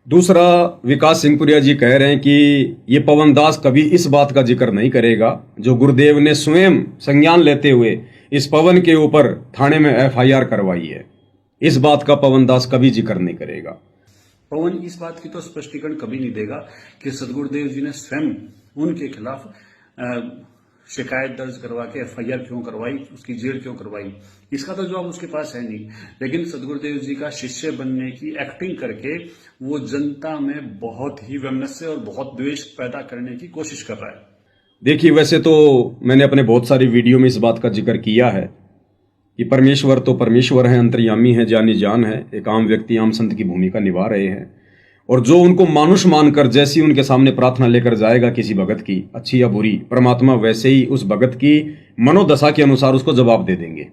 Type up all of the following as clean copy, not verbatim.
दूसरा, विकास सिंहपुरिया जी कह रहे हैं कि ये पवन दास कभी इस बात का जिक्र नहीं करेगा जो गुरुदेव ने स्वयं संज्ञान लेते हुए इस पवन के ऊपर थाने में एफआईआर करवाई है। इस बात का पवन दास कभी जिक्र नहीं करेगा। पवन इस बात की तो स्पष्टीकरण कभी नहीं देगा कि सदगुरुदेव जी ने स्वयं उनके खिलाफ शिकायत दर्ज करवा के एफआईआर क्यों करवाई, उसकी जेल क्यों करवाई। इसका तो जवाब उसके पास है नहीं। लेकिन सदगुरुदेव जी का शिष्य बनने की एक्टिंग करके वो जनता में बहुत ही वैमनस्य और बहुत द्वेष पैदा करने की कोशिश कर रहा है। देखिए, वैसे तो मैंने अपने बहुत सारी वीडियो में इस बात का जिक्र किया है कि परमेश्वर तो परमेश्वर है, अंतर्यामी है, जानी जान है, एक आम व्यक्ति आम संत की भूमिका निभा रहे हैं। और जो उनको मानुष मानकर जैसी उनके सामने प्रार्थना लेकर जाएगा किसी भगत की, अच्छी या बुरी, परमात्मा वैसे ही उस भगत की मनोदशा के अनुसार उसको जवाब दे देंगे।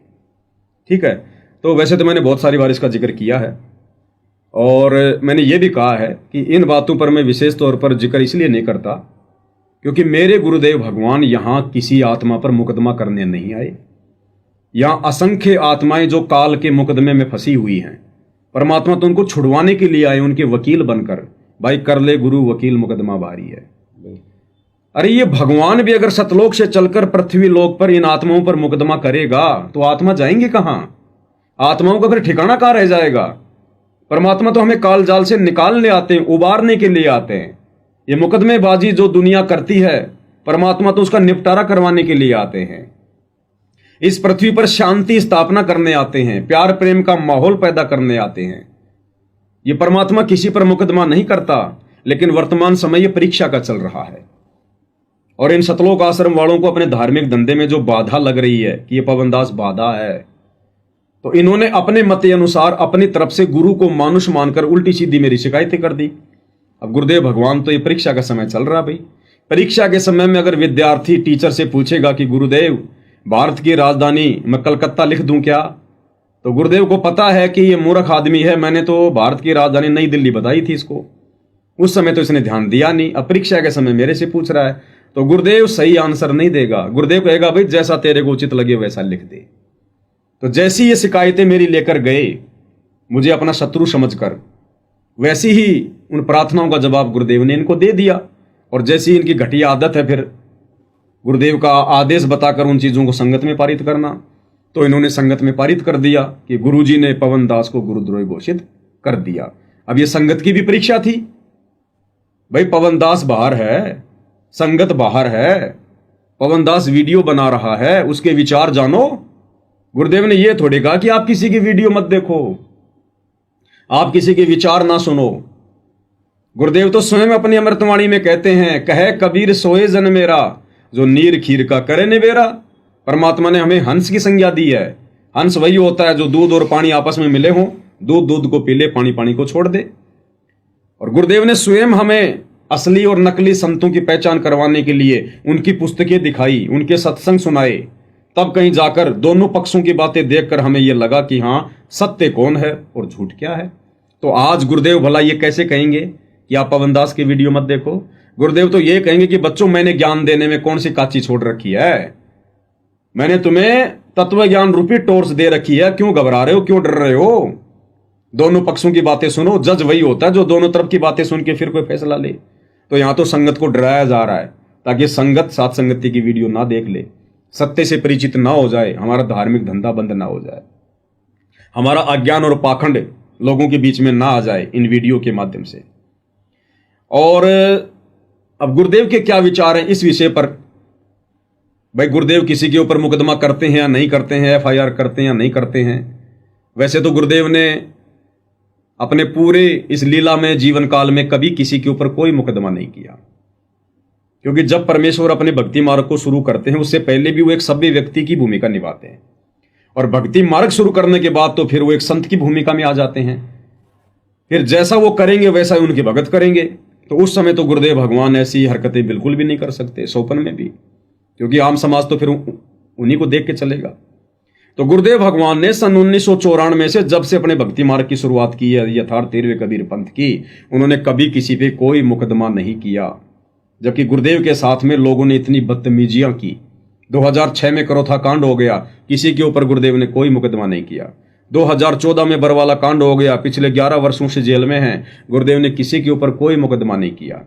ठीक है, तो वैसे तो मैंने बहुत सारी बार इसका जिक्र किया है और मैंने ये भी कहा है कि इन बातों पर मैं विशेष तौर पर जिक्र इसलिए नहीं करता क्योंकि मेरे गुरुदेव भगवान यहाँ किसी आत्मा पर मुकदमा करने नहीं आए। यहाँ असंख्य आत्माएं जो काल के मुकदमे में फंसी हुई हैं, परमात्मा तो उनको छुड़वाने के लिए आए, उनके वकील बनकर। भाई कर ले गुरु वकील मुकदमा भारी है। अरे ये भगवान भी अगर सतलोक से चलकर पृथ्वी लोक पर इन आत्माओं पर मुकदमा करेगा तो आत्मा जाएंगे कहां? आत्माओं का फिर ठिकाना कहां रह जाएगा? परमात्मा तो हमें काल जाल से निकालने आते हैं, उबारने के लिए आते हैं। ये मुकदमेबाजी जो दुनिया करती है, परमात्मा तो उसका निपटारा करवाने के लिए आते हैं। इस पृथ्वी पर शांति स्थापना करने आते हैं, प्यार प्रेम का माहौल पैदा करने आते हैं। ये परमात्मा किसी पर मुकदमा नहीं करता, लेकिन वर्तमान समय ये परीक्षा का चल रहा है। और इन सतलोक आश्रम वालों को अपने धार्मिक धंधे में जो बाधा लग रही है कि ये पवन दास बाधा है, तो इन्होंने अपने मत अनुसार अपनी तरफ से गुरु को मानुष मानकर उल्टी सीधी मेरी शिकायतें कर दी। अब गुरुदेव भगवान तो ये परीक्षा का समय चल रहा भाई। परीक्षा के समय में अगर विद्यार्थी टीचर से पूछेगा कि गुरुदेव भारत की राजधानी मैं कलकत्ता लिख दूं क्या, तो गुरुदेव को पता है कि ये मूर्ख आदमी है, मैंने तो भारत की राजधानी नई दिल्ली बताई थी इसको। उस समय तो इसने ध्यान दिया नहीं। अब परीक्षा के समय मेरे से पूछ रहा है, तो गुरुदेव सही आंसर नहीं देगा। गुरुदेव कहेगा भाई जैसा तेरे को उचित लगे वैसा लिख दे। तो जैसी ये शिकायतें मेरी लेकर गए मुझे अपना शत्रु समझकर, वैसी ही उन प्रार्थनाओं का जवाब गुरुदेव ने इनको दे दिया। और जैसी इनकी घटिया आदत है फिर गुरुदेव का आदेश बताकर उन चीजों को संगत में पारित करना, तो इन्होंने संगत में पारित कर दिया कि गुरुजी ने पवन दास को गुरुद्रोही घोषित कर दिया। अब ये संगत की भी परीक्षा थी। भाई पवन दास बाहर है, संगत बाहर है, पवन दास वीडियो बना रहा है, उसके विचार जानो। गुरुदेव ने यह थोड़ी कहा कि आप किसी की वीडियो मत देखो, आप किसी के विचार ना सुनो। गुरुदेव तो स्वयं अपनी अमृतवाणी में कहते हैं, कहे कबीर सोए जन मेरा, जो नीर खीर का करे निबेरा। परमात्मा ने हमें हंस की संज्ञा दी है। हंस वही होता है जो दूध और पानी आपस में मिले हों, दूध दूध को पी ले, पानी पानी को छोड़ दे। और गुरुदेव ने स्वयं हमें असली और नकली संतों की पहचान करवाने के लिए उनकी पुस्तकें दिखाई, उनके सत्संग सुनाए। तब कहीं जाकर दोनों पक्षों की बातें देखकर हमें यह लगा कि हाँ, सत्य कौन है और झूठ क्या है। तो आज गुरुदेव भला ये कैसे कहेंगे कि आप पवन दास की वीडियो मत देखो? गुरुदेव तो ये कहेंगे कि बच्चों मैंने ज्ञान देने में कौन सी काची छोड़ रखी है? मैंने तुम्हें तत्व ज्ञान रूपी टॉर्च दे रखी है, क्यों घबरा रहे हो, क्यों डर रहे हो? दोनों पक्षों की बातें सुनो। जज वही होता है जो दोनों तरफ की बातें सुन के फिर कोई फैसला ले। तो यहां तो संगत को डराया जा रहा है ताकि संगत साथ संगति की वीडियो ना देख ले, सत्य से परिचित ना हो जाए, हमारा धार्मिक धंधा बंद ना हो जाए, हमारा अज्ञान और पाखंड लोगों के बीच में ना आ जाए इन वीडियो के माध्यम से। और अब गुरुदेव के क्या विचार हैं इस विषय पर? भाई गुरुदेव किसी के ऊपर मुकदमा करते हैं या नहीं करते हैं, एफआईआर करते हैं या नहीं करते हैं? वैसे तो गुरुदेव ने अपने पूरे इस लीला में जीवन काल में कभी किसी के ऊपर कोई मुकदमा नहीं किया, क्योंकि जब परमेश्वर अपने भक्ति मार्ग को शुरू करते हैं उससे पहले भी वो एक सभ्य व्यक्ति की भूमिका निभाते हैं, और भक्ति मार्ग शुरू करने के बाद तो फिर वो एक संत की भूमिका में आ जाते हैं। फिर जैसा वो करेंगे वैसा ही उनके भगत करेंगे। तो उस समय तो गुरुदेव भगवान ऐसी हरकतें बिल्कुल भी नहीं कर सकते, सोपन में भी, क्योंकि आम समाज तो फिर उन्हीं को देख के चलेगा। तो गुरुदेव भगवान ने सन 1994 में से जब से अपने भक्ति मार्ग की शुरुआत की है, यथार्थ 13वें कबीर पंथ की, उन्होंने कभी किसी पे कोई मुकदमा नहीं किया। जबकि गुरुदेव के साथ में लोगों ने इतनी बदतमीजियां की। 2006 में करोथा कांड हो गया, किसी के ऊपर गुरुदेव ने कोई मुकदमा नहीं किया। 2014 में बरवाला कांड हो गया, पिछले 11 वर्षों से जेल में हैं। गुरुदेव ने किसी के ऊपर कोई मुकदमा नहीं किया।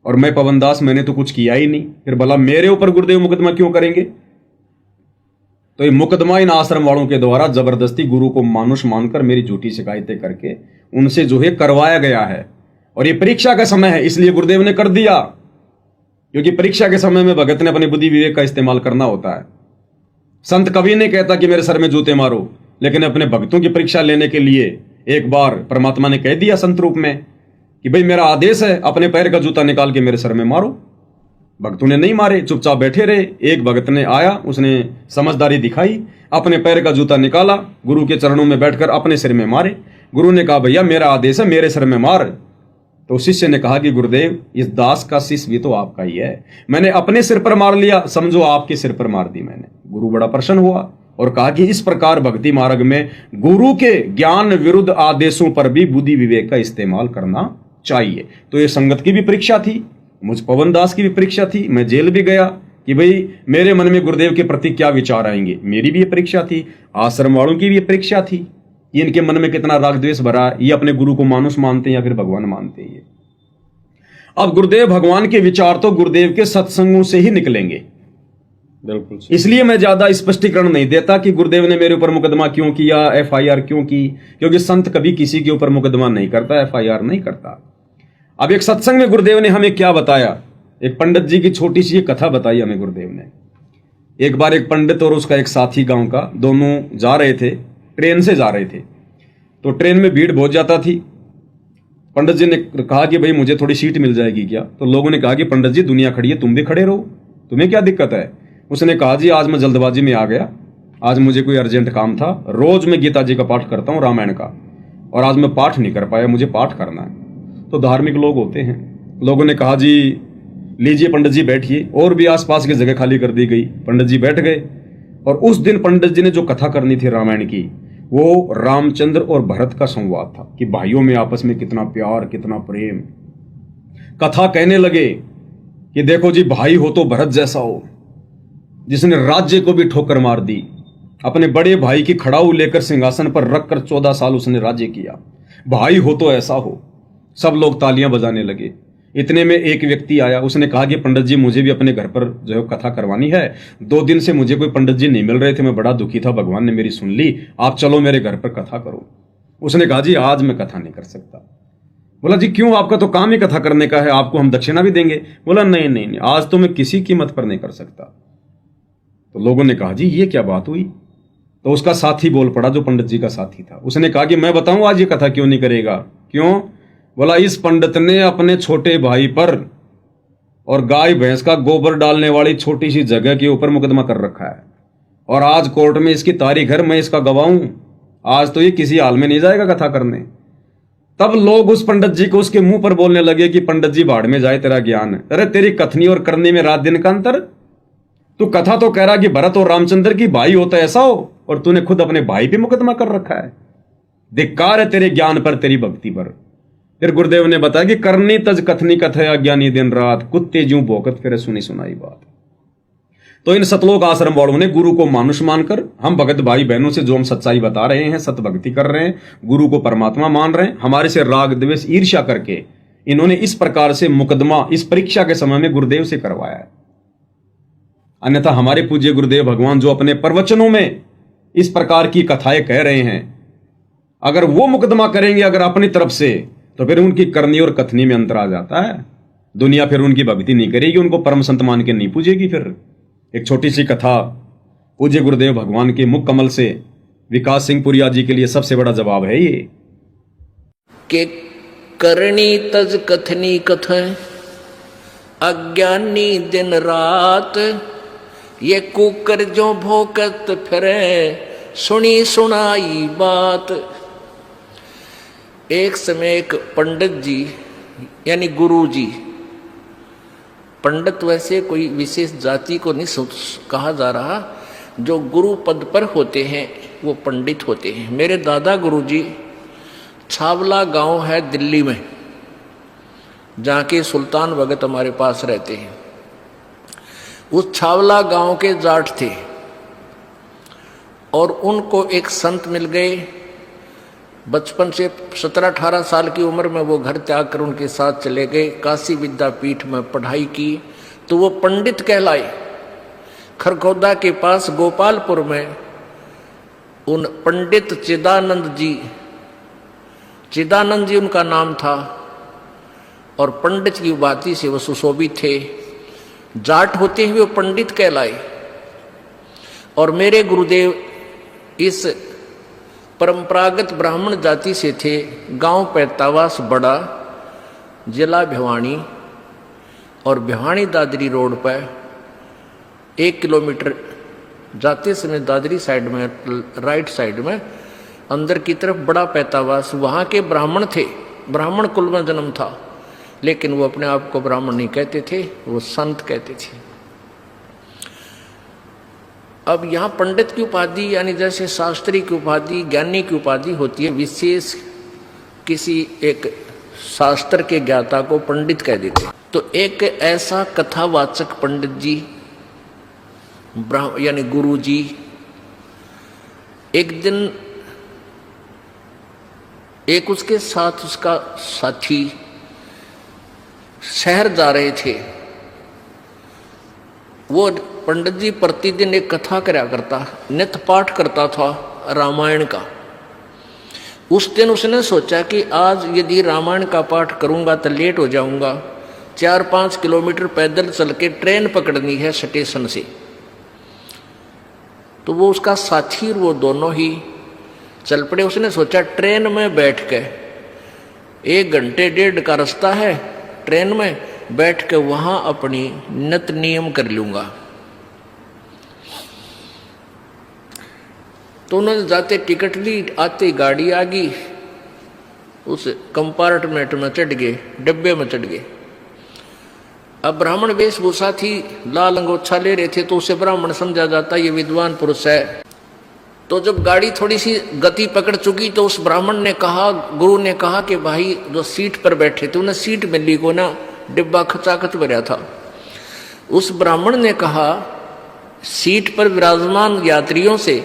और मैं पवन दास, मैंने तो कुछ किया ही नहीं, फिर भला मेरे ऊपर गुरुदेव मुकदमा क्यों करेंगे? तो ये मुकदमा इन आश्रम वालों के द्वारा जबरदस्ती गुरु को मानुष मानकर मेरी झूठी शिकायतें करके उनसे जो है करवाया गया है। और ये परीक्षा का समय है, इसलिए गुरुदेव ने कर दिया, क्योंकि परीक्षा के समय में भगत ने अपनी बुद्धि विवेक का इस्तेमाल करना होता है। संत कभी नहीं कहता कि मेरे सर में जूते मारो, लेकिन अपने भक्तों की परीक्षा लेने के लिए एक बार परमात्मा ने कह दिया संत रूप में कि भाई मेरा आदेश है, अपने पैर का जूता निकाल के मेरे सर में मारो। भक्तों ने नहीं मारे, चुपचाप बैठे रहे। एक भगत ने आया, उसने समझदारी दिखाई, अपने पैर का जूता निकाला, गुरु के चरणों में बैठकर अपने सिर में मारे। गुरु ने कहा भैया मेरा आदेश है, मेरे सिर में मार। तो शिष्य ने कहा कि गुरुदेव इस दास का शिष्य भी तो आपका ही है, मैंने अपने सिर पर मार लिया, समझो आपके सिर पर मार दी मैंने। गुरु बड़ा प्रसन्न हुआ और कहा कि इस प्रकार भक्ति मार्ग में गुरु के ज्ञान विरुद्ध आदेशों पर भी बुद्धि विवेक का इस्तेमाल करना चाहिए। तो ये संगत की भी परीक्षा थी, मुझ पवन दास की भी परीक्षा थी। मैं जेल भी गया कि भाई मेरे मन में गुरुदेव के प्रति क्या विचार आएंगे, मेरी भी ये परीक्षा थी। आश्रम वालों की भी ये परीक्षा थी, इनके मन में कितना राग द्वेष भरा, ये अपने गुरु को मानुष मानते हैं या फिर भगवान मानते हैं। अब गुरुदेव भगवान के विचार तो गुरुदेव के सत्संगों से ही निकलेंगे। बिल्कुल। इसलिए मैं ज्यादा स्पष्टीकरण नहीं देता कि गुरुदेव ने मेरे ऊपर मुकदमा क्यों किया, एफआईआर क्यों की, क्योंकि संत कभी किसी के ऊपर मुकदमा नहीं करता, एफआईआर नहीं करता। अब एक सत्संग में गुरुदेव ने हमें क्या बताया, एक पंडित जी की छोटी सी कथा बताई हमें गुरुदेव ने। एक बार एक पंडित और उसका एक साथी गांव का, दोनों जा रहे थे, ट्रेन से जा रहे थे। तो ट्रेन में भीड़ बहुत ज्यादा थी। पंडित जी ने कहा कि भाई मुझे थोड़ी सीट मिल जाएगी क्या? तो लोगों ने कहा कि पंडित जी दुनिया खड़ी है, तुम भी खड़े रहो, तुम्हें क्या दिक्कत है? उसने कहा जी आज मैं जल्दबाजी में आ गया, आज मुझे कोई अर्जेंट काम था। रोज मैं गीता जी का पाठ करता हूँ, रामायण का, और आज मैं पाठ नहीं कर पाया, मुझे पाठ करना है। तो धार्मिक लोग होते हैं, लोगों ने कहा जी लीजिए पंडित जी बैठिए, और भी आसपास की जगह खाली कर दी गई। पंडित जी बैठ गए और उस दिन पंडित जी ने जो कथा करनी थी रामायण की, वो रामचंद्र और भरत का संवाद था कि भाइयों में आपस में कितना प्यार, कितना प्रेम। कथा कहने लगे कि देखो जी भाई हो तो भरत जैसा हो, जिसने राज्य को भी ठोकर मार दी, अपने बड़े भाई की खड़ाऊ लेकर सिंहासन पर रखकर 14 साल उसने राज्य किया, भाई हो तो ऐसा हो। सब लोग तालियां बजाने लगे। इतने में एक व्यक्ति आया, उसने कहा कि पंडित जी मुझे भी अपने घर पर जो है कथा करवानी है, 2 दिन से मुझे कोई पंडित जी नहीं मिल रहे थे, मैं बड़ा दुखी था, भगवान ने मेरी सुन ली, आप चलो मेरे घर पर कथा करो। उसने कहा जी आज मैं कथा नहीं कर सकता। बोला जी क्यों? आपका तो काम ही कथा करने का है, आपको हम दक्षिणा भी देंगे। बोला नहीं नहीं नहीं, आज तो मैं किसी कीमत पर नहीं कर सकता। तो लोगों ने कहा जी ये क्या बात हुई? तो उसका साथी बोल पड़ा, जो पंडित जी का साथी था। उसने कहा कि मैं बताऊं आज ये कथा क्यों नहीं करेगा? क्यों? बोला इस पंडित ने अपने छोटे भाई पर और गाय भैंस का गोबर डालने वाली छोटी सी जगह के ऊपर मुकदमा कर रखा है, और आज कोर्ट में इसकी तारीख है, मैं इसका गवाह हूं, आज तो ये किसी हाल में नहीं जाएगा कथा करने। तब लोग उस पंडित जी को उसके मुंह पर बोलने लगे कि पंडित जी भाड़ में जाए तेरा ज्ञान, अरे तेरी कथनी और करने में रात दिन का अंतर। तू कथा तो कह रहा कि भरत और रामचंद्र की भाई होता ऐसा हो, और तूने खुद अपने भाई पे मुकदमा कर रखा है। धिक्कार है तेरे ज्ञान पर, तेरी भक्ति पर। फिर गुरुदेव ने बताया कि करनी तज कथनी कथया ज्ञानी दिन रात, कुत्ते ज्यों भौंकत फिरे सुनी सुनाई बात। तो इन सतलोक आश्रम वालों ने गुरु को मानुष मानकर, हम भगत भाई बहनों से जो हम सच्चाई बता रहे हैं, सत भक्ति कर रहे हैं, गुरु को परमात्मा मान रहे हैं, हमारे से राग द्वेष ईर्ष्या करके इन्होंने इस प्रकार से मुकदमा इस परीक्षा के समय में गुरुदेव से करवाया है। अन्यथा हमारे पूज्य गुरुदेव भगवान जो अपने प्रवचनों में इस प्रकार की कथाएं कह रहे हैं, अगर वो मुकदमा करेंगे अगर अपनी तरफ से, तो फिर उनकी करनी और कथनी में अंतर आ जाता है। दुनिया फिर उनकी भक्ति नहीं करेगी, उनको परम संत मान के नहीं पूजेगी। फिर एक छोटी सी कथा पूज्य गुरुदेव भगवान के मुख कमल से विकास सिंह पुरिया जी के लिए सबसे बड़ा जवाब है ये कि करनी तज कथनी कथा अज्ञानी दिन रात, ये कुकर जो भोकत फिरे सुनी सुनाई बात। एक समय एक पंडित जी यानी गुरु जी, पंडित वैसे कोई विशेष जाति को नहीं कहा जा रहा, जो गुरु पद पर होते हैं वो पंडित होते हैं। मेरे दादा गुरु जी छावला गांव है दिल्ली में, जहाँ के सुल्तान भगत हमारे पास रहते हैं। उस छावला गांव के जाट थे, और उनको एक संत मिल गए। बचपन से 17-18 साल की उम्र में वो घर त्याग कर उनके साथ चले गए, काशी विद्यापीठ में पढ़ाई की, तो वो पंडित कहलाए। खरगोदा के पास गोपालपुर में उन पंडित चिदानंद जी उनका नाम था, और पंडित की उपाधि से वो सुशोभित थे। जाट होते हुए वो पंडित कहलाए। और मेरे गुरुदेव इस परंपरागत ब्राह्मण जाति से थे। गांव पैतावास बड़ा, जिला भिवानी, और भिवानी दादरी रोड पर 1 किलोमीटर जाते समय दादरी साइड में, राइट साइड में अंदर की तरफ बड़ा पैतावास, वहाँ के ब्राह्मण थे। ब्राह्मण कुल में जन्म था, लेकिन वो अपने आप को ब्राह्मण नहीं कहते थे, वो संत कहते थे। अब यहाँ पंडित की उपाधि, यानी जैसे शास्त्री की उपाधि, ज्ञानी की उपाधि होती है, विशेष किसी एक शास्त्र के ज्ञाता को पंडित कह देते। तो एक ऐसा कथावाचक पंडित जी, यानी गुरु जी, एक दिन एक उसके साथ उसका साथी शहर जा रहे थे। वो पंडित जी प्रतिदिन एक कथा करया करता, नित्य पाठ करता था रामायण का। उस दिन उसने सोचा कि आज यदि रामायण का पाठ करूंगा तो लेट हो जाऊंगा, 4-5 किलोमीटर पैदल चल के ट्रेन पकड़नी है स्टेशन से। तो वो उसका साथी और वो दोनों ही चल पड़े। उसने सोचा ट्रेन में बैठ के 1 घंटे 1.5 का रास्ता है, ट्रेन में बैठ के वहां अपनी नित्य नियम कर लूंगा। तो उन्होंने जाते टिकट ली, आते गाड़ी आ गई, उस कंपार्टमेंट में चढ़ गए, डिब्बे में चढ़ गए। अब ब्राह्मण वेशभूषा थी, लाल अंगोछा ले रहे थे, तो उसे ब्राह्मण समझा जाता, ये विद्वान पुरुष है। तो जब गाड़ी थोड़ी सी गति पकड़ चुकी तो उस ब्राह्मण ने कहा, गुरु ने कहा कि भाई जो सीट पर बैठे थे उन्हें सीट मिली को ना, डिब्बा खचाखच भरा था। उस ब्राह्मण ने कहा सीट पर विराजमान यात्रियों से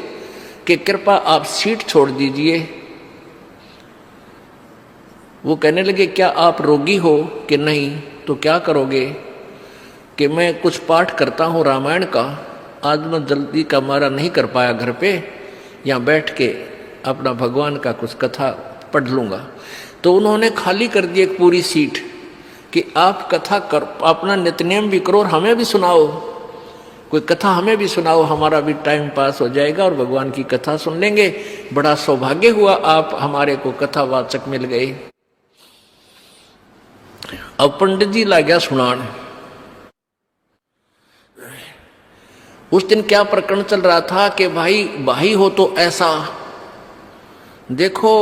कि कृपा आप सीट छोड़ दीजिए। वो कहने लगे क्या आप रोगी हो कि नहीं? तो क्या करोगे? कि मैं कुछ पाठ करता हूँ रामायण का, आज मैं जल्दी का मारा नहीं कर पाया घर पे, यहाँ बैठ के अपना भगवान का कुछ कथा पढ़ लूँगा। तो उन्होंने खाली कर दी एक पूरी सीट कि आप कथा कर, अपना नित्यनेम भी करो और हमें भी सुनाओ, कोई कथा हमें भी सुनाओ, हमारा भी टाइम पास हो जाएगा और भगवान की कथा सुन लेंगे। बड़ा सौभाग्य हुआ आप हमारे को कथावाचक मिल गए। अब पंडित जी ला गया सुनान। उस दिन क्या प्रकरण चल रहा था कि भाई हो तो ऐसा देखो,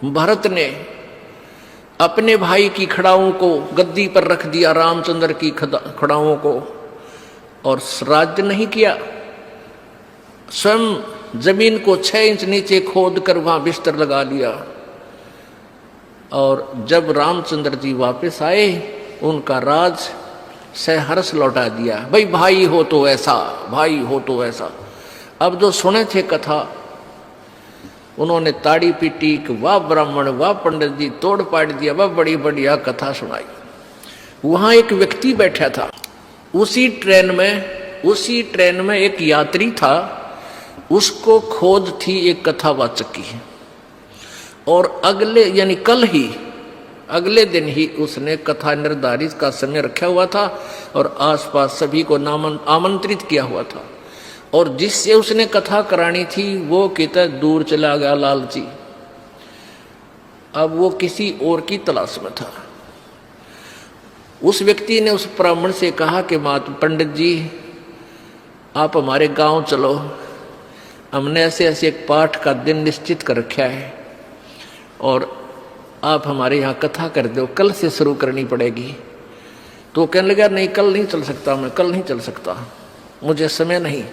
भरत ने अपने भाई की खड़ाओं को गद्दी पर रख दिया, रामचंद्र की खड़ाओं को, और राज्य नहीं किया। स्वयं जमीन को 6 इंच नीचे खोद कर वहां बिस्तर लगा लिया। और जब रामचंद्र जी वापस आए, उनका राज सहर्ष लौटा दिया। भाई हो तो ऐसा, भाई हो तो ऐसा। अब जो सुने थे कथा, उन्होंने ताड़ी पीटी कि वाह ब्राह्मण, वाह पंडित जी, तोड़ पाड़ दिया, वाह बड़ी बढ़िया कथा सुनाई। वहां एक व्यक्ति बैठा था, उसी ट्रेन में एक यात्री था, उसको खोज थी एक कथावाचक की। और अगले दिन ही उसने कथा निर्धारित का समय रखा हुआ था और आसपास सभी को आमंत्रित किया हुआ था। और जिससे उसने कथा करानी थी वो कितना दूर चला गया लालची। अब वो किसी और की तलाश में था। उस व्यक्ति ने उस ब्राह्मण से कहा कि पंडित जी आप हमारे गांव चलो, हमने ऐसे ऐसे एक पाठ का दिन निश्चित कर रखा है और आप हमारे यहाँ कथा कर दो, कल से शुरू करनी पड़ेगी। तो कहने लगा नहीं, कल नहीं चल सकता, मैं कल नहीं चल सकता, मुझे समय नहीं।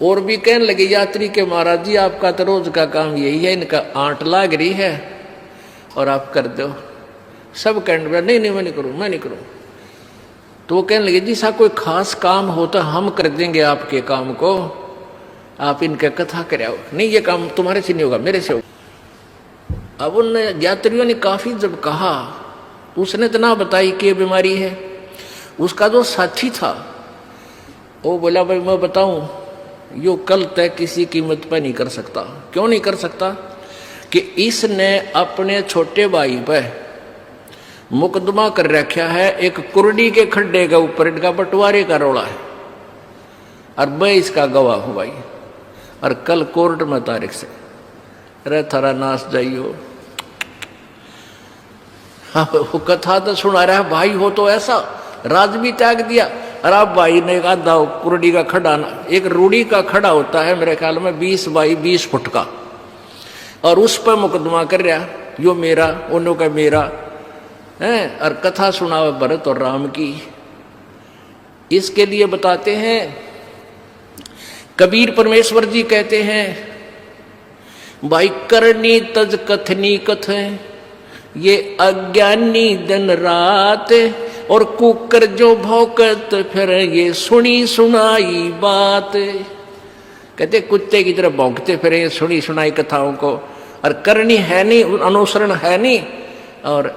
और भी कहने लगे यात्री के महाराज जी आपका तो रोज का काम यही है, इनका आंट लाग रही है और आप कर दो। सब कहने लगे नहीं मैं नहीं करूँ। तो वो कहने लगे जी सा कोई खास काम हो तो हम कर देंगे आपके काम को, आप इनके कथा कराओ, नहीं ये काम तुम्हारे से नहीं होगा, मेरे से होगा। अब उन यात्रियों ने काफी जब कहा, उसने तो ना बताई कि ये बीमारी है। उसका जो साथी था वो बोला भाई मैं बताऊं, यो कल तय किसी कीमत पर नहीं कर सकता। क्यों नहीं कर सकता? कि इसने अपने छोटे भाई पर मुकदमा कर रखा है, एक कुर्डी के खड्डे के ऊपर इनका बंटवारे का रोला है, और मैं इसका गवाह हूं भाई। और कल कोर्ट में तारीख से रे थारा नाश जाइयो। हाँ, वो कथा तो सुना रहा है भाई, हो तो ऐसा राज भी त्याग दिया। और आप भाई ने एक आधा कुर्डी का खड़ा, एक रूढ़ी का खड़ा होता है मेरे ख्याल में 20 बाई 20 फुट का, और उस पर मुकदमा कर रहा, यो मेरा उन्हों का मेरा है। और कथा सुनावे भरत और राम की। इसके लिए बताते हैं कबीर परमेश्वर जी कहते हैं, भाई करनी तज कथनी कथ, ये अज्ञानी दिन रात, और कुकर जो भौकत फिर ये सुनी सुनाई बात। कहते कुत्ते की तरह भौंकते फिर ये सुनी सुनाई कथाओं को, और करनी है नहीं, अनुसरण है नहीं, और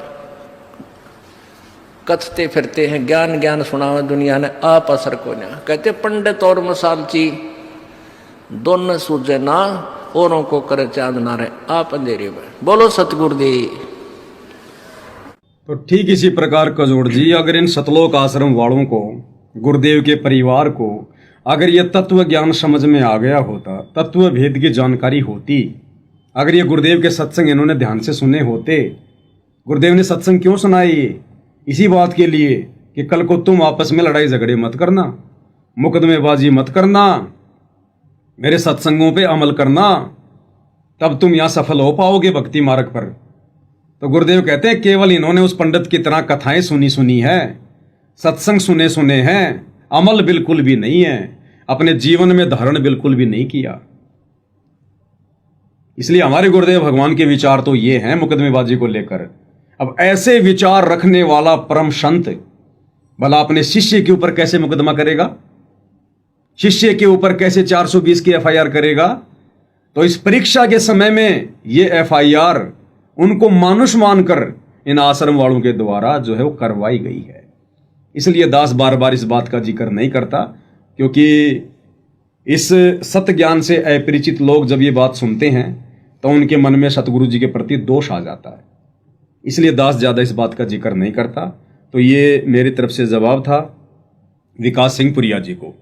कथते फिरते हैं। ज्ञान ज्ञान सुनावा दुनिया ने, आप असर को ना। कहते पंडित और मसालची दोनों सूझे ना, औरों को करे चांद ना रहे, आप अंधेरे में। बोलो सतगुरुदेव। तो ठीक इसी प्रकार कजोड़ जी, अगर इन सतलोक आश्रम वालों को, गुरुदेव के परिवार को, अगर ये तत्व ज्ञान समझ में आ गया होता, तत्व भेद की जानकारी होती, अगर ये गुरुदेव के सत्संग इन्होंने ध्यान से सुने होते। गुरुदेव ने सत्संग क्यों सुनाई? इसी बात के लिए कि कल को तुम आपस में लड़ाई झगड़े मत करना, मुकदमेबाजी मत करना, मेरे सत्संगों पे अमल करना, तब तुम यहां सफल हो पाओगे भक्ति मार्ग पर। तो गुरुदेव कहते हैं केवल इन्होंने उस पंडित की तरह कथाएं सुनी है, सत्संग सुने हैं, अमल बिल्कुल भी नहीं है, अपने जीवन में धारण बिल्कुल भी नहीं किया। इसलिए हमारे गुरुदेव भगवान के विचार तो ये हैं मुकदमेबाजी को लेकर। अब ऐसे विचार रखने वाला परम संत भला अपने शिष्य के ऊपर कैसे मुकदमा करेगा? शिष्य के ऊपर कैसे 420 की एफआईआर करेगा? तो इस परीक्षा के समय में ये एफआईआर उनको मानुष मानकर इन आश्रम वालों के द्वारा जो है वो करवाई गई है। इसलिए दास बार बार इस बात का जिक्र नहीं करता, क्योंकि इस सत्य ज्ञान से अपरिचित लोग जब ये बात सुनते हैं तो उनके मन में सतगुरु जी के प्रति दोष आ जाता है। इसलिए दास ज़्यादा इस बात का जिक्र नहीं करता। तो ये मेरी तरफ से जवाब था विकास सिंह पुरिया जी को।